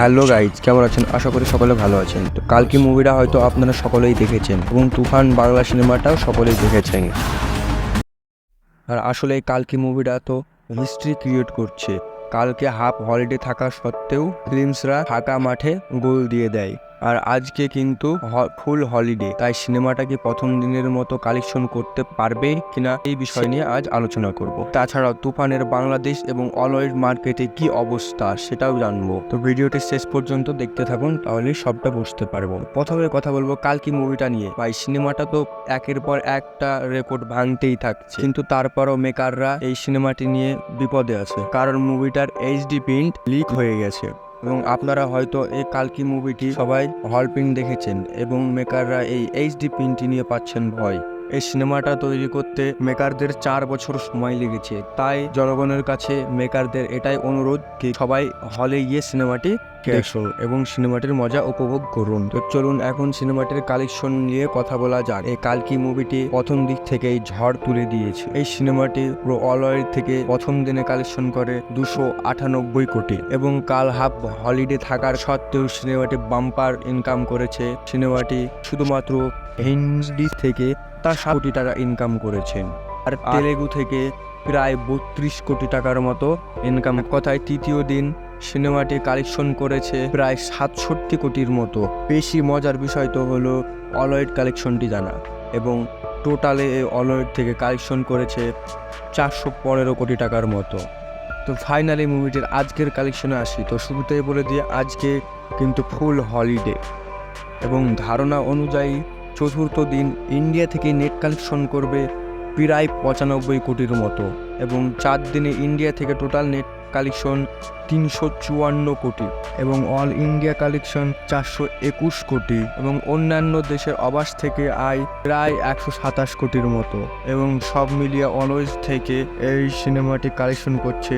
Hello guys, কেমন আছেন? আশা করি সকলে ভালো আছেন। তো কালকি মুভিটা হয়তো আপনারা সকলেই দেখেছেন এবং তুফান বাংলা সিনেমাটাও সকলেই দেখেছেন। আর আসলে এই কালকি মুভিটা তো হিস্ট্রি ক্রিয়েট করছে। কালকে হাফ হলিডে থাকা সত্ত্বেও ফিল্মসরা ফাঁকা মাঠে গোল দিয়ে দেয়। আর আজকে কিন্তু ফুল হলিডে, তাই সিনেমাটা কি প্রথম দিনের মতো কালেকশন করতে পারবে কিনা এই বিষয় নিয়ে আজ আলোচনা করব। তাছাড়াও তুফানের বাংলাদেশ এবং অলওয়েজ মার্কেটে কি অবস্থা সেটাও জানবো। তো ভিডিওটি শেষ পর্যন্ত দেখতে থাকুন, তাহলে সবটা বুঝতে পারবো। প্রথমে কথা বলবো কালকি মুভিটা নিয়ে। ভাই, সিনেমাটা তো একের পর একটা রেকর্ড ভাঙতেই থাকছে, কিন্তু তারপরও মেকাররা এই সিনেমাটি নিয়ে বিপদে আছে, কারণ মুভিটার এইচডি প্রিন্ট লিক হয়ে গেছে। এবং আপনারা হয়তো এই কালকি মুভিটি সবাই হল প্রিন্ট দেখেছেন এবং মেকাররা এই এইচডি প্রিন্টটি নিয়ে পাচ্ছেন ভয়। এই সিনেমাটা তৈরি করতে মেকারদের 4 বছর সময় লেগেছে, তাই জনগণের কাছে মেকারদের এটাই অনুরোধ কি সবাই হলে গিয়ে সিনেমাটি দেখুন এবং সিনেমাটির মজা উপভোগ করুন। তো চলুন এখন সিনেমাটির কালেকশন নিয়ে কথা বলা যাক। এই কালকি মুভিটি প্রথম দিক থেকেই ঝড় তুলে দিয়েছে। এই সিনেমাটি পুরো অলওয়েড থেকে প্রথম দিনে কালেকশন করে 298 কোটি এবং কাল হাফ হলিডে থাকার সত্ত্বেও সিনেমাটি বাম্পার ইনকাম করেছে। সিনেমাটি শুধুমাত্র হিন্দি থেকে 7 কোটি টাকা ইনকাম করেছেন, আর তেলেগু থেকে প্রায় 32 কোটি টাকার মতো ইনকাম। কথায় তৃতীয় দিন সিনেমাটি কালেকশন করেছে প্রায় 67 কোটির মতো। বেশি মজার বিষয় তো হলো অলওয়েড কালেকশনটি জানা, এবং টোটালে এই অলওয়েড থেকে কালেকশন করেছে 415 কোটি টাকার মতো। তো ফাইনালি মুভিটির আজকের কালেকশনে আসি। তো শুরুতেই বলে দিয়ে আজকে কিন্তু ফুল হলিডে, এবং ধারণা অনুযায়ী চতুর্থ দিন ইন্ডিয়া থেকে নেট কালেকশন করবে প্রায় 95 কোটির মতো, এবং 4 দিনে ইন্ডিয়া থেকে টোটাল নেট কালেকশন 354 কোটি, এবং অল ইন্ডিয়া কালেকশন 421 কোটি, এবং অন্যান্য দেশের অবাস থেকে আয় প্রায় 127 কোটির মতো। এবং সব মিলিয়ে অলওয়েজ থেকে এই সিনেমাটি কালেকশন করছে